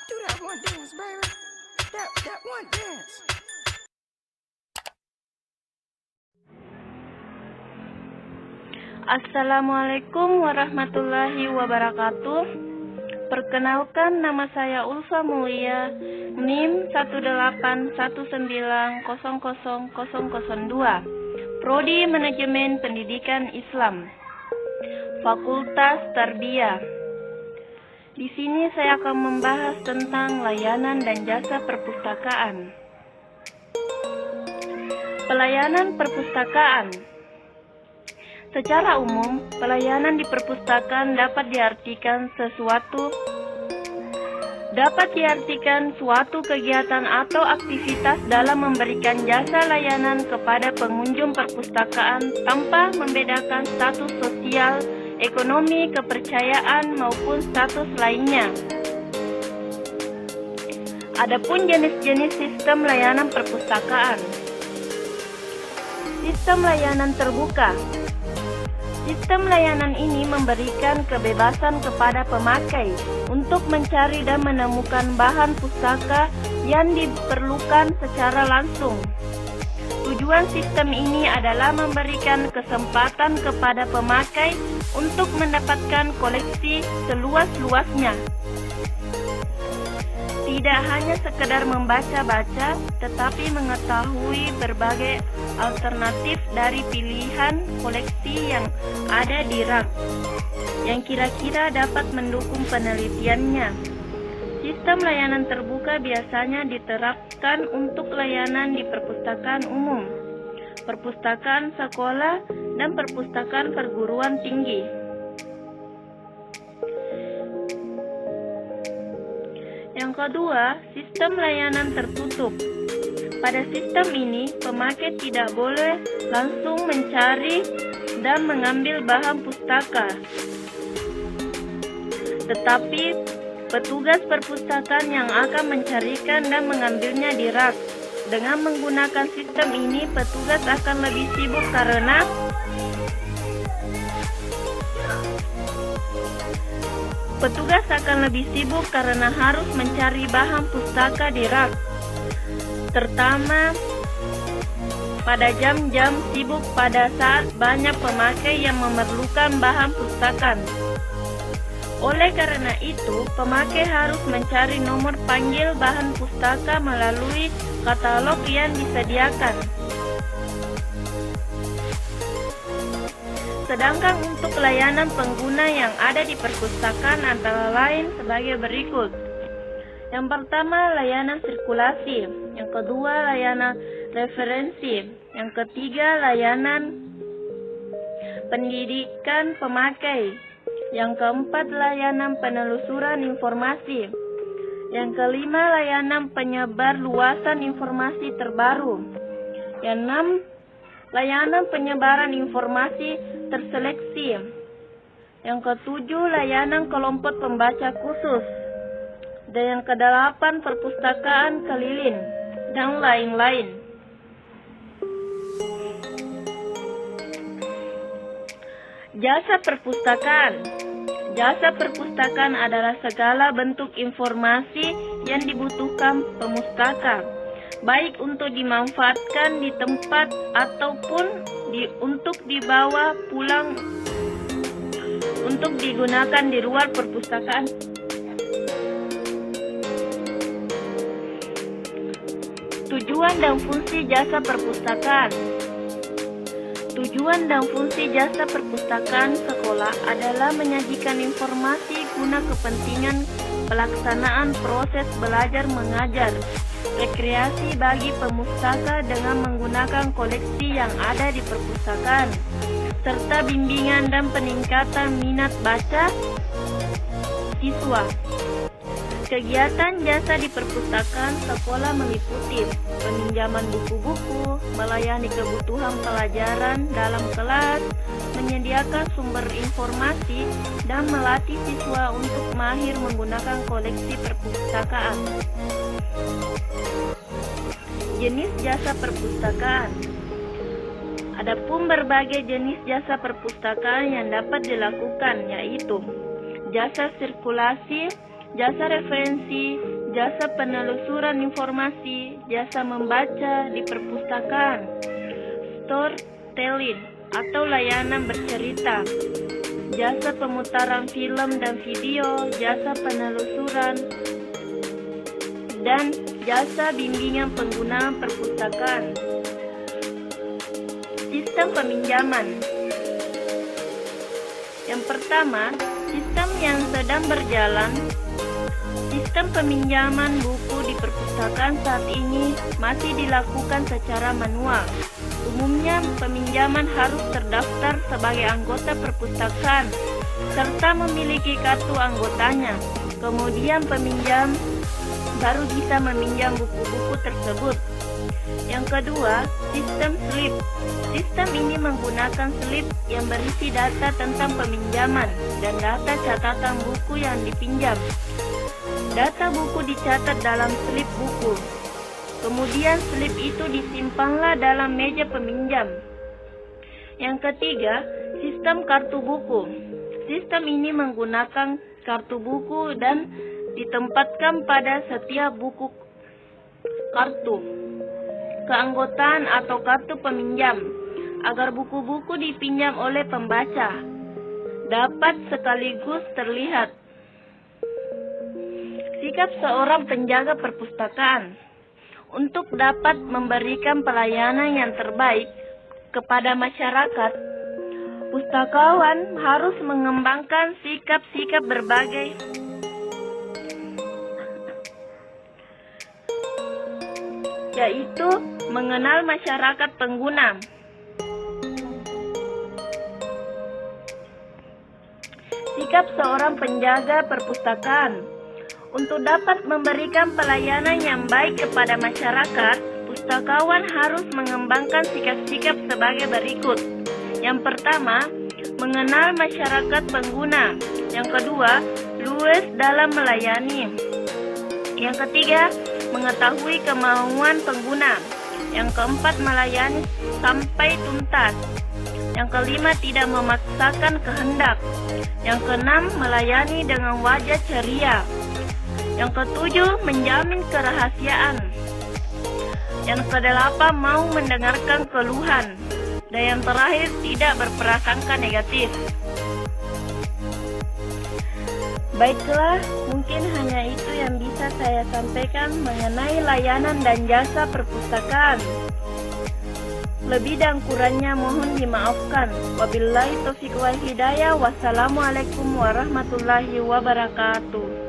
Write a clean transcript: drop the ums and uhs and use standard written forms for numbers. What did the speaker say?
Do that one dance, baby. That one dance. Assalamualaikum warahmatullahi wabarakatuh. Perkenalkan, nama saya Ulfa Mulia, NIM 181900002, Prodi Manajemen Pendidikan Islam, Fakultas Tarbiyah. Di sini saya akan membahas tentang layanan dan jasa perpustakaan. Pelayanan perpustakaan. Secara umum, pelayanan di perpustakaan dapat diartikan suatu kegiatan atau aktivitas dalam memberikan jasa layanan kepada pengunjung perpustakaan tanpa membedakan status sosial, ekonomi, kepercayaan, maupun status lainnya. Adapun jenis-jenis sistem layanan perpustakaan. Sistem layanan terbuka. Sistem layanan ini memberikan kebebasan kepada pemakai untuk mencari dan menemukan bahan pustaka yang diperlukan secara langsung. Tujuan sistem ini adalah memberikan kesempatan kepada pemakai untuk mendapatkan koleksi seluas-luasnya. Tidak hanya sekedar membaca-baca, tetapi mengetahui berbagai alternatif dari pilihan koleksi yang ada di rak, yang kira-kira dapat mendukung penelitiannya. Sistem layanan terbuka biasanya diterapkan untuk layanan di perpustakaan umum, perpustakaan sekolah, dan perpustakaan perguruan tinggi. Yang kedua, sistem layanan tertutup. Pada sistem ini, pemakai tidak boleh langsung mencari dan mengambil bahan pustaka, tetapi petugas perpustakaan yang akan mencarikan dan mengambilnya di rak. Dengan menggunakan sistem ini, petugas akan lebih sibuk karena harus mencari bahan pustaka di rak, terutama pada jam-jam sibuk pada saat banyak pemakai yang memerlukan bahan pustaka. Oleh karena itu, pemakai harus mencari nomor panggil bahan pustaka melalui katalog yang disediakan. Sedangkan untuk layanan pengguna yang ada di perpustakaan antara lain sebagai berikut. Yang pertama, layanan sirkulasi. Yang kedua, layanan referensi. Yang ketiga, layanan pendidikan pemakai. Yang keempat, layanan penelusuran informasi. Yang kelima, layanan penyebar luasan informasi terbaru. Yang enam, layanan penyebaran informasi terseleksi. Yang ketujuh, layanan kelompok pembaca khusus. Dan yang kedelapan, perpustakaan keliling, dan lain-lain. Jasa perpustakaan. Jasa perpustakaan adalah segala bentuk informasi yang dibutuhkan pemustaka, baik untuk dimanfaatkan di tempat ataupun untuk dibawa pulang untuk digunakan di luar perpustakaan. Tujuan dan fungsi jasa perpustakaan. Tujuan dan fungsi jasa perpustakaan sekolah adalah menyajikan informasi guna kepentingan pelaksanaan proses belajar mengajar, rekreasi bagi pemustaka dengan menggunakan koleksi yang ada di perpustakaan, serta bimbingan dan peningkatan minat baca siswa. Kegiatan jasa di perpustakaan sekolah meliputi peminjaman buku-buku, melayani kebutuhan pelajaran dalam kelas, menyediakan sumber informasi, dan melatih siswa untuk mahir menggunakan koleksi perpustakaan. Jenis jasa perpustakaan. Adapun berbagai jenis jasa perpustakaan yang dapat dilakukan, yaitu jasa sirkulasi, jasa referensi, jasa penelusuran informasi, jasa membaca di perpustakaan, storytelling atau layanan bercerita, jasa pemutaran film dan video, jasa penelusuran, dan jasa bimbingan penggunaan perpustakaan. Sistem peminjaman. Yang pertama, sistem yang sedang berjalan. Sistem peminjaman buku di perpustakaan saat ini masih dilakukan secara manual. Umumnya, peminjaman harus terdaftar sebagai anggota perpustakaan serta memiliki kartu anggotanya. Kemudian peminjam baru bisa meminjam buku-buku tersebut. Yang kedua, sistem slip. Sistem ini menggunakan slip yang berisi data tentang peminjaman dan data catatan buku yang dipinjam. Data buku dicatat dalam slip buku. Kemudian slip itu disimpanlah dalam meja peminjam. Yang ketiga, sistem kartu buku. Sistem ini menggunakan kartu buku dan ditempatkan pada setiap buku kartu keanggotaan atau kartu peminjam agar buku-buku dipinjam oleh pembaca dapat sekaligus terlihat. Sikap seorang penjaga perpustakaan. Untuk dapat memberikan pelayanan yang terbaik kepada masyarakat, pustakawan harus mengembangkan sikap-sikap berbagai yaitu mengenal masyarakat pengguna, sikap seorang penjaga perpustakaan. Untuk dapat memberikan pelayanan yang baik kepada masyarakat, pustakawan harus mengembangkan sikap-sikap sebagai berikut. Yang pertama, mengenal masyarakat pengguna. Yang kedua, luwes dalam melayani. Yang ketiga, mengetahui kemauan pengguna. Yang keempat, melayani sampai tuntas. Yang kelima, tidak memaksakan kehendak. Yang keenam, melayani dengan wajah ceria. Yang ketujuh, menjamin kerahasiaan. Yang kedelapan, mau mendengarkan keluhan. Dan yang terakhir, tidak berprasangka negatif. Baiklah, mungkin hanya itu yang bisa saya sampaikan mengenai layanan dan jasa perpustakaan. Lebih dan kurangnya mohon dimaafkan. Wabillahi taufiq wal hidayah. Wassalamualaikum warahmatullahi wabarakatuh.